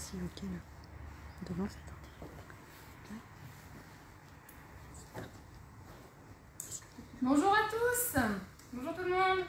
c'est lequel? Devant, c'est Bonjour à tous, bonjour tout le monde.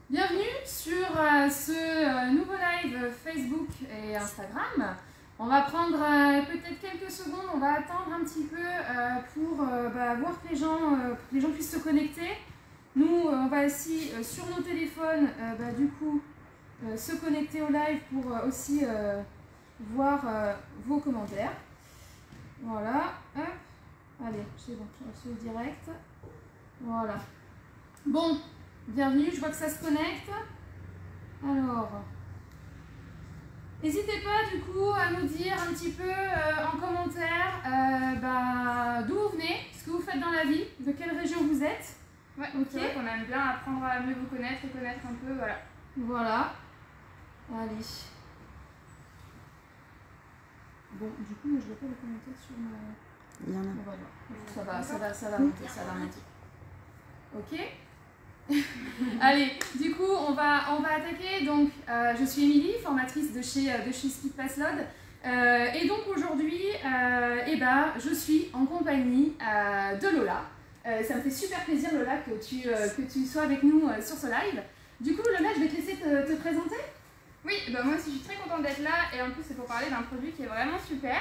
Bienvenue sur ce nouveau live Facebook et Instagram. On va prendre peut-être quelques secondes, on va attendre un petit peu pour voir que les gens puissent se connecter. Nous, on va aussi sur nos téléphones du coup se connecter au live pour aussi voir vos commentaires. Voilà, hop. Allez, c'est bon, je suis direct. Voilà. Bon, bienvenue, je vois que ça se connecte. Alors, n'hésitez pas du coup à nous dire un petit peu en commentaire d'où vous venez, ce que vous faites dans la vie, de quelle région vous êtes. Ouais, ok. C'est vrai qu'on aime bien apprendre à mieux vous connaître et connaître un peu, voilà. Voilà. Allez. Bon, du coup, moi je n'ai pas les commentaires sur ma... Il y en a. Voilà. Ça va monter, ça va monter. Ok. Allez, du coup, on va attaquer. Donc, je suis Émilie, formatrice de chez SpeedPassLoad. Et donc aujourd'hui, je suis en compagnie de Lola. Ça me fait super plaisir, Lola, que tu sois avec nous sur ce live. Du coup, Lola, je vais te laisser te présenter. Oui, moi aussi, je suis très contente d'être là. Et en plus, c'est pour parler d'un produit qui est vraiment super.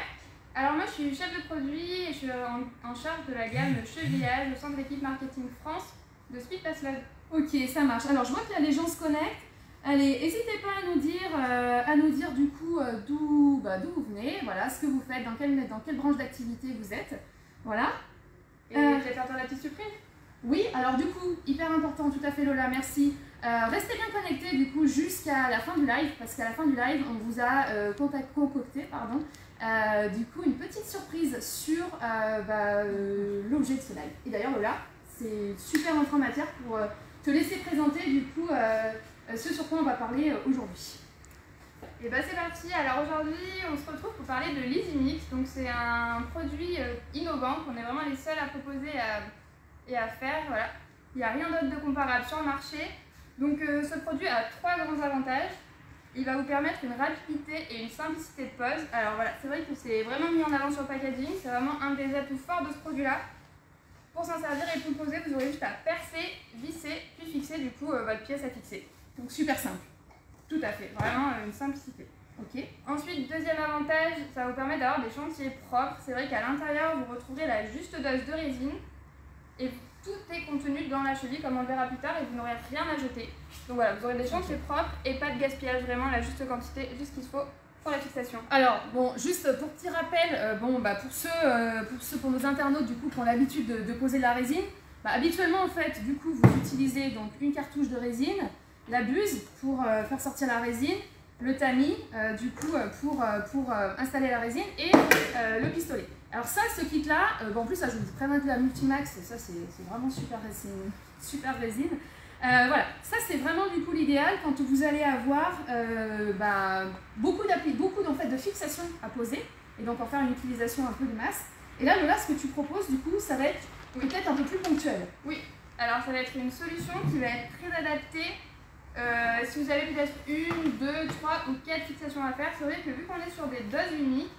Alors moi, je suis chef de produit et je suis en charge de la gamme chevillage au sein de l'équipe marketing France de SpeedPassLoad. Ok, ça marche. Alors, je vois que là, les gens se connectent. Allez, n'hésitez pas à nous dire du coup d'où vous venez, voilà, ce que vous faites, dans quelle branche d'activité vous êtes. Voilà. Et peut-être faire la petite surprise. Oui, alors du coup, hyper important, tout à fait Lola, merci. Restez bien connectés du coup jusqu'à la fin du live, parce qu'à la fin du live, on vous a concocté du coup une petite surprise sur l'objet de ce live. Et d'ailleurs Lola, c'est super entrée en matière pour te laisser présenter du coup ce sur quoi on va parler aujourd'hui. Et c'est parti. Alors aujourd'hui, on se retrouve pour parler de l'EasyMix. Donc c'est un produit innovant qu'on est vraiment les seuls à proposer et à faire. Voilà. Il n'y a rien d'autre de comparable sur le marché. Donc ce produit a 3 grands avantages. Il va vous permettre une rapidité et une simplicité de pose. Alors voilà, c'est vrai que c'est vraiment mis en avant sur le packaging. C'est vraiment un des atouts forts de ce produit-là. Pour s'en servir et pour poser, vous aurez juste à percer, visser, puis fixer du coup votre pièce à fixer. Donc super simple. Tout à fait, vraiment une simplicité. Ok. Ensuite, deuxième avantage, ça va vous permettre d'avoir des chantiers propres. C'est vrai qu'à l'intérieur, vous retrouverez la juste dose de résine et tout est contenu dans la cheville comme on le verra plus tard et vous n'aurez rien à jeter. Donc voilà, vous aurez des chantiers propres et pas de gaspillage, vraiment la juste quantité, juste ce qu'il faut pour la fixation. Alors, bon, juste pour petit rappel, pour nos internautes du coup qui ont l'habitude de poser de la résine, habituellement en fait, du coup, vous utilisez donc une cartouche de résine, la buse pour faire sortir la résine, le tamis du coup pour installer la résine et le pistolet. Alors ça, ce kit là, en plus ça je vous dis très bien que la Multimax, ça c'est vraiment super, c'est une super résine. Voilà, ça c'est vraiment du coup l'idéal quand vous allez avoir beaucoup en fait, de fixations à poser et donc en faire une utilisation un peu de masse. Et là, Lola, ce que tu proposes du coup, ça va être peut-être un peu plus ponctuel. Oui, alors ça va être une solution qui va être très adaptée. Si vous avez peut-être 1, 2, 3 ou 4 fixations à faire, c'est vrai que vu qu'on est sur des doses uniques,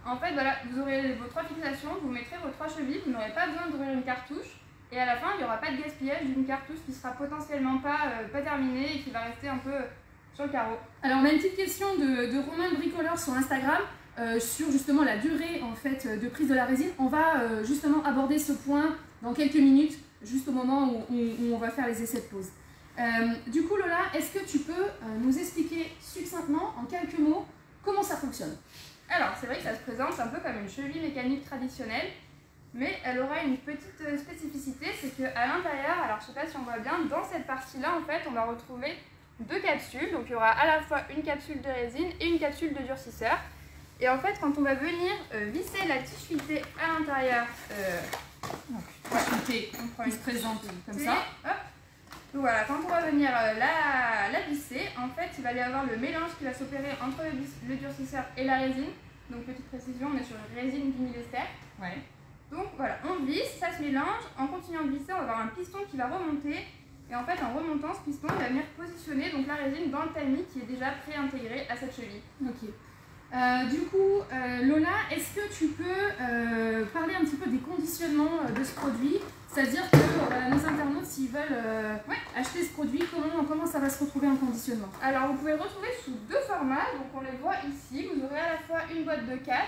en fait voilà, vous aurez vos 3 fixations, vous mettrez vos 3 chevilles, vous n'aurez pas besoin d'ouvrir une cartouche et à la fin il n'y aura pas de gaspillage d'une cartouche qui sera potentiellement pas terminée et qui va rester un peu sur le carreau. Alors on a une petite question de Romain Bricoleur sur Instagram sur justement la durée en fait de prise de la résine. On va justement aborder ce point dans quelques minutes, juste au moment où on va faire les essais de pose. Du coup Lola, est-ce que tu peux nous expliquer succinctement, en quelques mots, comment ça fonctionne? Alors c'est vrai que ça se présente un peu comme une cheville mécanique traditionnelle, mais elle aura une petite spécificité, c'est qu'à l'intérieur, alors je sais pas si on voit bien, dans cette partie-là en fait on va retrouver 2 capsules, donc il y aura à la fois une capsule de résine et une capsule de durcisseur. Et en fait quand on va venir visser la tige filetée à l'intérieur, on prend une présente comme ça. Hop. Donc voilà, quand on va venir la visser, en fait il va y avoir le mélange qui va s'opérer entre le durcisseur et la résine. Donc petite précision, on est sur une résine vinylester. Ouais. Donc voilà, on visse, ça se mélange, en continuant de visser on va avoir un piston qui va remonter. Et en fait en remontant ce piston, il va venir positionner donc la résine dans le tamis qui est déjà pré-intégré à cette cheville. Ok. Du coup, Lola, est-ce que tu peux parler un petit peu des conditionnements de ce produit? C'est-à-dire que nos internautes, s'ils veulent acheter ce produit, comment ça va se retrouver en conditionnement? Alors, vous pouvez le retrouver sous deux formats. Donc, on les voit ici. Vous aurez à la fois une boîte de 4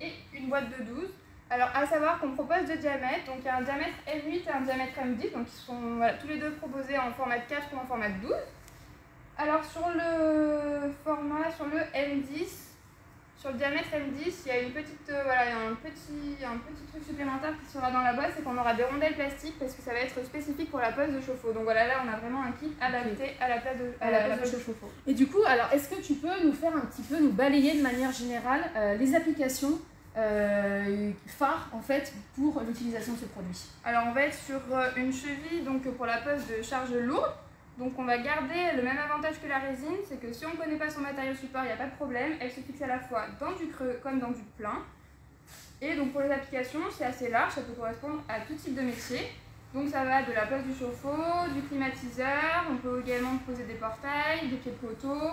et une boîte de 12. Alors, à savoir qu'on propose deux diamètres. Donc, il y a un diamètre M8 et un diamètre M10. Donc, ils sont tous les deux proposés en format de 4 ou en format de 12. Alors, sur le M10, sur le diamètre M10, il y a une petite, un petit truc supplémentaire qui sera dans la boîte, c'est qu'on aura des rondelles plastiques parce que ça va être spécifique pour la pose de chauffe-eau. Donc voilà, là on a vraiment un kit adapté à la place de chauffe-eau. Et du coup, alors est-ce que tu peux nous faire un petit peu, nous balayer de manière générale les applications phares en fait pour l'utilisation de ce produit? Alors on va être sur une cheville donc pour la pose de charge lourde. Donc on va garder le même avantage que la résine, c'est que si on ne connaît pas son matériau support, il n'y a pas de problème. Elle se fixe à la fois dans du creux comme dans du plein. Et donc pour les applications, c'est assez large, ça peut correspondre à tout type de métier. Donc ça va de la pose du chauffe-eau, du climatiseur, on peut également poser des portails, des pieds de poteau,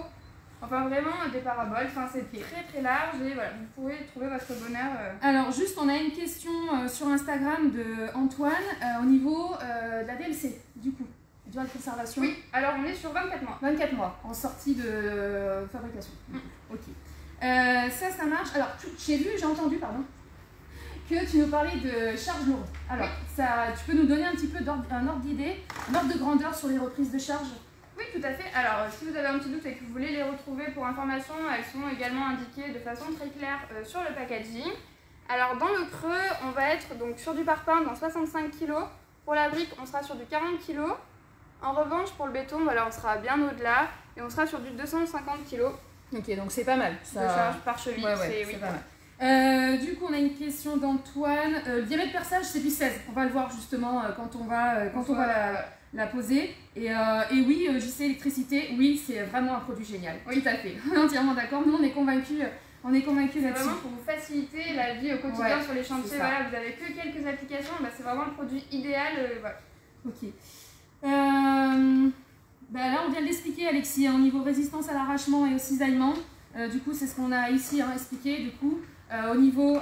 enfin vraiment des paraboles, enfin c'est très très large et voilà, vous pouvez trouver votre bonheur. Alors juste, on a une question sur Instagram de Antoine au niveau de la DLC du coup. Durée de conservation? Oui, alors on est sur 24 mois. 24 mois en sortie de fabrication. Ok. Ça marche. Alors, j'ai entendu, pardon, que tu nous parlais de charge lourde. Alors, tu peux nous donner un petit peu un ordre d'idée, un ordre de grandeur sur les reprises de charge? Oui, tout à fait. Alors, si vous avez un petit doute et que vous voulez les retrouver pour information, elles sont également indiquées de façon très claire sur le packaging. Alors, dans le creux, on va être donc sur du parpaing dans 65 kg. Pour la brique, on sera sur du 40 kg. En revanche, pour le béton, voilà, on sera bien au-delà et on sera sur du 250 kg. Ok, donc c'est pas mal. Ça... De charge par cheville, c'est pas mal. Du coup, on a une question d'Antoine. Le diamètre perçage, c'est du 16. On va le voir justement quand on va la poser. Et oui, JC Électricité, oui, c'est vraiment un produit génial. Oui. Tout à fait, entièrement d'accord. Nous, on est convaincus. C'est vraiment pour vous faciliter la vie au quotidien sur les chantiers. Voilà, vous n'avez que quelques applications, bah, c'est vraiment le produit idéal. Voilà. Ok. Là, on vient de l'expliquer, Alexis, au niveau résistance à l'arrachement et au cisaillement. Du coup, c'est ce qu'on a ici expliqué. Du coup, au niveau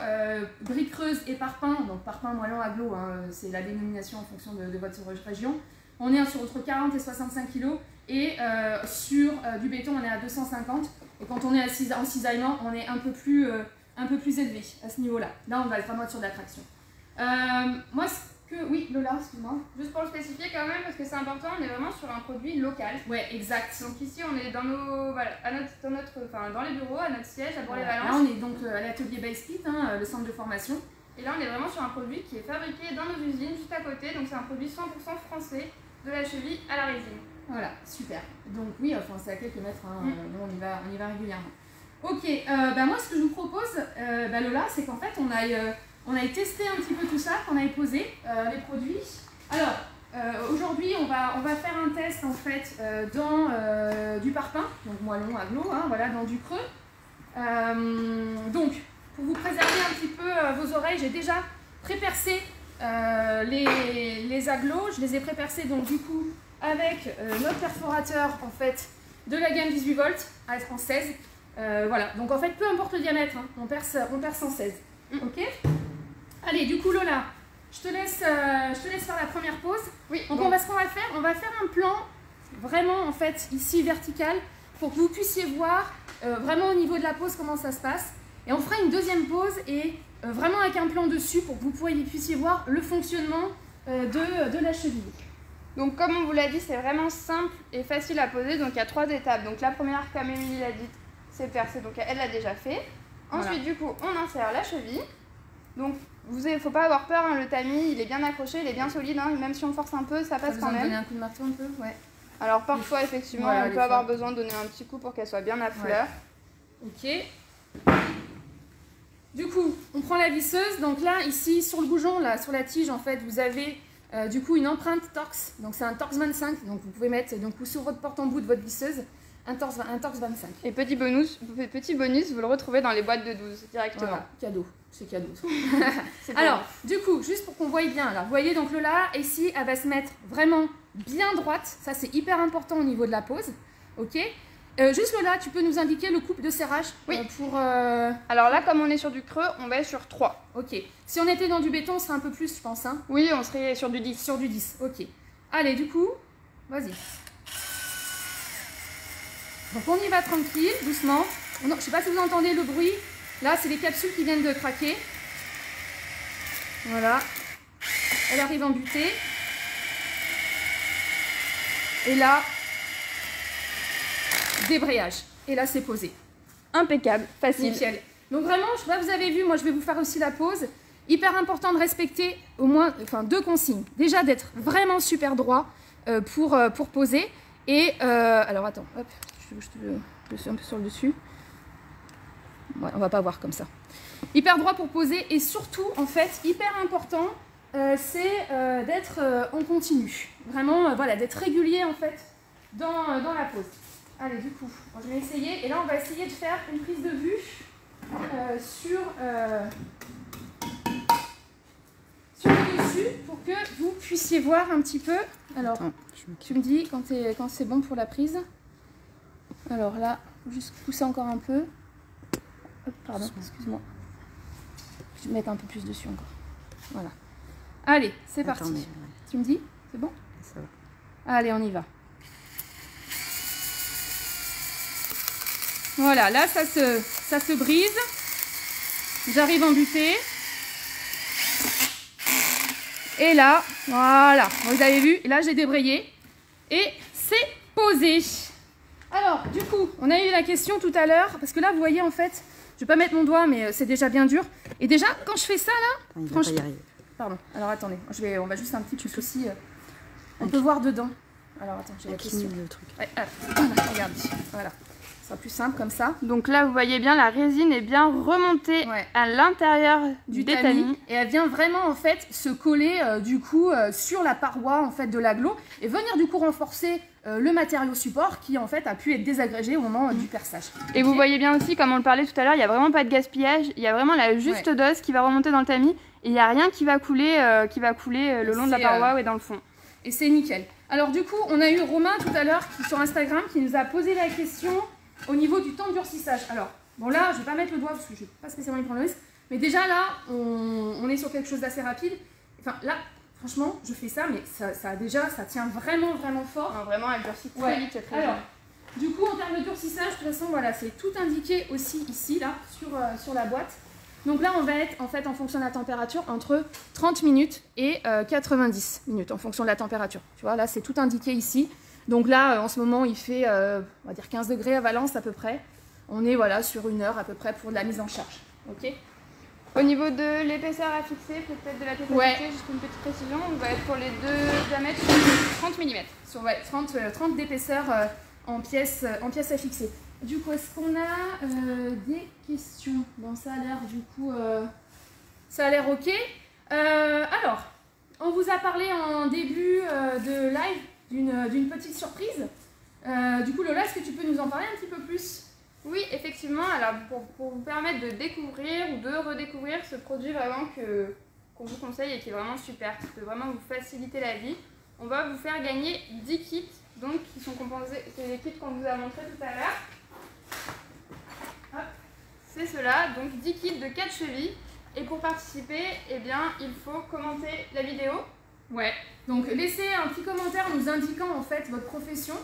briques creuses et parpaing, donc parpaing, moellon, aglo, c'est la dénomination en fonction de votre région. On est sur entre 40 et 65 kg et sur du béton, on est à 250. Et quand on est en cisaillement, on est un peu plus élevé à ce niveau-là. Là, on va vraiment être sur de la traction. Oui, Lola, excuse-moi. Juste pour le spécifier quand même, parce que c'est important, on est vraiment sur un produit local. Ouais, exact. Donc ici, on est dans les bureaux, à notre siège, à Bourg-les-Valences. Là, on est donc à l'atelier Bailspit, le centre de formation. Et là, on est vraiment sur un produit qui est fabriqué dans nos usines, juste à côté. Donc c'est un produit 100% français, de la cheville à la résine. Voilà, super. Donc oui, c'est à quelques mètres, nous, on y va régulièrement. Ok, moi, ce que je vous propose, Lola, c'est qu'en fait, on a testé un petit peu tout ça, qu'on a posé les produits. Alors, aujourd'hui, on va faire un test en fait dans du parpaing, donc moellon, aglo, voilà, dans du creux. Donc, pour vous préserver un petit peu vos oreilles, j'ai déjà pré-percé les aglos. Je les ai pré-percés donc du coup avec notre perforateur en fait de la gamme 18 volts à être en 16. Voilà, donc en fait, peu importe le diamètre, on perce en 16. Ok. Allez, du coup Lola, je te laisse faire la première pause. Oui. Donc ce qu'on va faire, un plan vraiment en fait ici vertical pour que vous puissiez voir vraiment au niveau de la pose comment ça se passe. Et on fera une deuxième pause et vraiment avec un plan dessus pour que vous puissiez voir le fonctionnement de la cheville. Donc comme on vous l'a dit, c'est vraiment simple et facile à poser. Donc il y a 3 étapes. Donc la première, comme Émilie l'a dit, c'est percer. Donc elle l'a déjà fait. Ensuite, du coup, on insère la cheville. Donc il ne faut pas avoir peur, le tamis il est bien accroché, il est bien solide, même si on force un peu, ça passe quand même. Donner un coup de marteau un peu, ouais. Alors parfois effectivement on peut avoir besoin de donner un petit coup pour qu'elle soit bien à fleur. Ok. Du coup, on prend la visseuse, donc là ici sur le goujon, là sur la tige en fait, vous avez du coup une empreinte Torx, donc c'est un Torx 25, donc vous pouvez mettre donc, sur votre porte-embout de votre visseuse un Torx 25. Et petit bonus, vous le retrouvez dans les boîtes de 12 directement. Voilà, cadeau. C'est cadeau. Alors, du coup, juste pour qu'on voie bien, là, vous voyez donc Lola, ici, elle va se mettre vraiment bien droite. Ça, c'est hyper important au niveau de la pose. Ok. Juste Lola, tu peux nous indiquer le couple de serrage? Oui. Pour, Alors là, comme on est sur du creux, on va être sur 3. Ok. Si on était dans du béton, on serait un peu plus, je pense. Hein. Oui, on serait sur du 10. Sur du 10, ok. Allez, du coup, vas-y. Donc on y va tranquille, doucement. Non, je ne sais pas si vous entendez le bruit. Là, c'est les capsules qui viennent de craquer. Voilà. Elle arrive en butée. Et là, débrayage. Et là, c'est posé. Impeccable, facile. Nickel. Donc vraiment, là, vous avez vu, moi, je vais vous faire aussi la pause. Hyper important de respecter au moins 2 consignes. Déjà, d'être vraiment super droit pour poser. Et, alors, attends, hop, je suis un peu sur le dessus. Ouais, on va pas voir comme ça. Hyper droit pour poser et surtout, en fait, hyper important, c'est d'être en continu. Vraiment, voilà, d'être régulier, en fait, dans la pose. Allez, du coup, je vais essayer. Et là, on va essayer de faire une prise de vue sur le dessus pour que vous puissiez voir un petit peu. Alors, Attends, tu me dis quand c'est bon pour la prise. Alors là, juste pousser encore un peu. Hop, pardon, excuse-moi. Je vais mettre un peu plus dessus encore. Voilà. Allez, c'est parti. Attends, mais, ouais, Tu me dis? C'est bon? ça va. Allez, on y va. Voilà, là, ça se brise. J'arrive en butée. Et là, voilà, vous avez vu, là, j'ai débrayé. Et c'est posé. Alors, du coup, on a eu la question tout à l'heure, parce que là, vous voyez, en fait, je vais pas mettre mon doigt, mais c'est déjà bien dur. Et déjà, quand je fais ça, là, Attends, il va franchement... pas y arriver. Pardon, alors attendez, on va juste un petit peu aussi... on peut voir dedans. Alors, attends, j'ai la question. Incline le truc. Ouais, voilà, regarde, voilà. Ce sera plus simple comme ça. Donc là, vous voyez bien, la résine est bien remontée Ouais. à l'intérieur Du des tamis. tamis. Et elle vient vraiment, en fait, se coller, du coup, sur la paroi, en fait, de l'agglo. Et venir, du coup, renforcer le matériau support qui, en fait, a pu être désagrégé au moment du perçage. Et vous voyez bien aussi, comme on le parlait tout à l'heure, il n'y a vraiment pas de gaspillage. Il y a vraiment la juste dose qui va remonter dans le tamis. Et il n'y a rien qui va couler, le long de la paroi et dans le fond. Et c'est nickel. Alors du coup, on a eu Romain tout à l'heure sur Instagram qui nous a posé la question au niveau du temps de durcissage. Alors, bon là, je vais pas mettre le doigt parce que je vais pas spécialement y prendre le risque. Mais déjà là, on est sur quelque chose d'assez rapide. Enfin là, franchement, je fais ça, mais ça tient vraiment, vraiment fort. Non, vraiment, elle durcit très vite cette résine. Alors, du coup, en termes de durcissage, de toute façon, voilà, c'est tout indiqué aussi ici, là, sur la boîte. Donc là, on va être, en fait, en fonction de la température, entre 30 minutes et 90 minutes, en fonction de la température. Tu vois, là, c'est tout indiqué ici. Donc là, en ce moment, il fait, on va dire 15 degrés à Valence, à peu près. On est, voilà, sur 1 heure, à peu près, pour de la mise en charge. OK ? Au niveau de l'épaisseur à fixer, peut-être de la totalité, juste une petite précision, on va être pour les deux diamètres sur 30 mm. Sur 30 d'épaisseur en pièces à fixer. Du coup, est-ce qu'on a des questions? Bon, ça a l'air, du coup, ça a l'air OK. Alors, on vous a parlé en début de live d'une petite surprise. Du coup, Lola, est-ce que tu peux nous en parler un petit peu plus? Oui, effectivement. Alors, pour vous permettre de découvrir ou de redécouvrir ce produit vraiment qu'on vous conseille et qui est vraiment super, qui peut vraiment vous faciliter la vie, on va vous faire gagner 10 kits, donc qui sont composés, c'est les kits qu'on vous a montré tout à l'heure. C'est cela, donc 10 kits de 4 chevilles. Et pour participer, eh bien, il faut commenter la vidéo. Ouais, donc laissez un petit commentaire nous indiquant en fait votre profession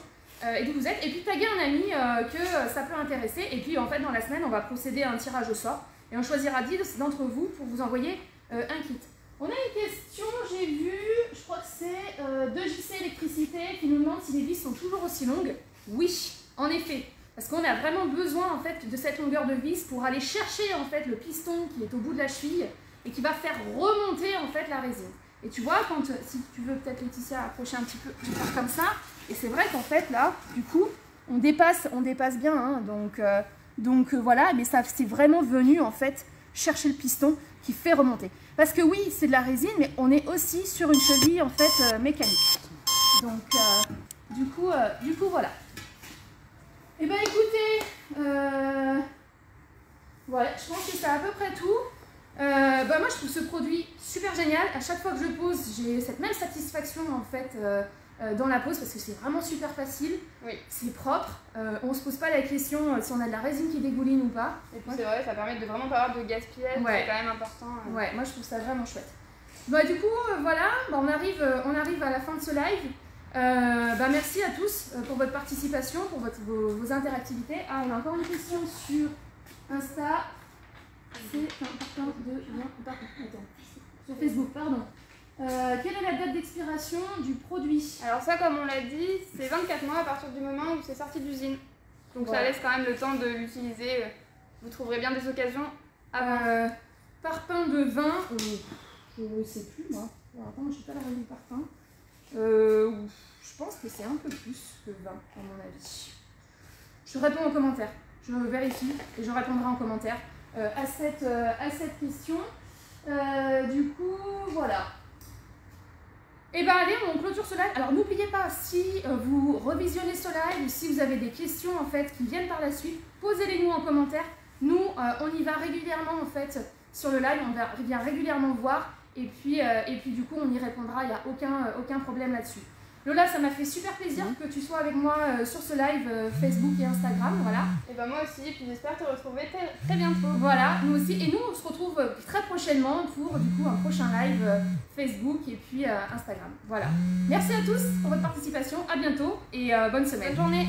et d'où vous êtes, et puis taguer un ami que ça peut intéresser, et puis en fait dans la semaine on va procéder à un tirage au sort et on choisira 10 d'entre vous pour vous envoyer un kit. On a une question, j'ai vu, je crois que c'est de JC Électricité qui nous demande si les vis sont toujours aussi longues. Oui, en effet, parce qu'on a vraiment besoin en fait de cette longueur de vis pour aller chercher en fait le piston qui est au bout de la cheville et qui va faire remonter en fait la résine. Et tu vois, si tu veux peut-être Laetitia approcher un petit peu, tu faire comme ça. Et c'est vrai qu'en fait là, du coup, on dépasse bien, hein, donc voilà, mais ça c'est vraiment venu en fait chercher le piston qui fait remonter. Parce que oui, c'est de la résine, mais on est aussi sur une cheville en fait mécanique. Donc du coup voilà. Et ben écoutez, voilà, je pense que c'est à peu près tout. Moi je trouve ce produit super génial. À chaque fois que je pose, j'ai cette même satisfaction en fait dans la pose parce que c'est vraiment super facile, Oui. c'est propre, on se pose pas la question si on a de la résine qui dégouline ou pas. Et puis c'est vrai, ça permet de vraiment pas avoir de gaspillage, Ouais. c'est quand même important. Ouais, moi je trouve ça vraiment chouette. Bah, du coup, voilà, bah, on arrive à la fin de ce live. Bah, merci à tous pour votre participation, pour vos interactivités. Ah, on a encore une question sur Insta. C'est important de... Non, pardon, attends. Sur Facebook, pardon. Quelle est la date d'expiration du produit? Alors ça, comme on l'a dit, c'est 24 mois à partir du moment où c'est sorti d'usine. Donc Voilà. ça laisse quand même le temps de l'utiliser. Vous trouverez bien des occasions avant. Parpaing de vin, je ne sais plus moi. Alors, attends, je n'ai pas la revue parpaing. Je pense que c'est un peu plus que 20 à mon avis. Je réponds en commentaire. Je vérifie et je répondrai en commentaire à cette question. Du coup, voilà. Et ben allez, on clôture ce live. Alors n'oubliez pas, si vous revisionnez ce live ou si vous avez des questions en fait qui viennent par la suite, posez-les nous en commentaire. Nous, on y va régulièrement en fait sur le live, on vient régulièrement voir et puis du coup on y répondra, il n'y a aucun problème là-dessus. Lola, ça m'a fait super plaisir que tu sois avec moi sur ce live Facebook et Instagram, voilà. Et ben moi aussi, et puis j'espère te retrouver très bientôt. Voilà, nous aussi. Et nous, on se retrouve très prochainement pour du coup un prochain live Facebook et puis Instagram. Voilà. Merci à tous pour votre participation, à bientôt et bonne semaine. Bonne journée.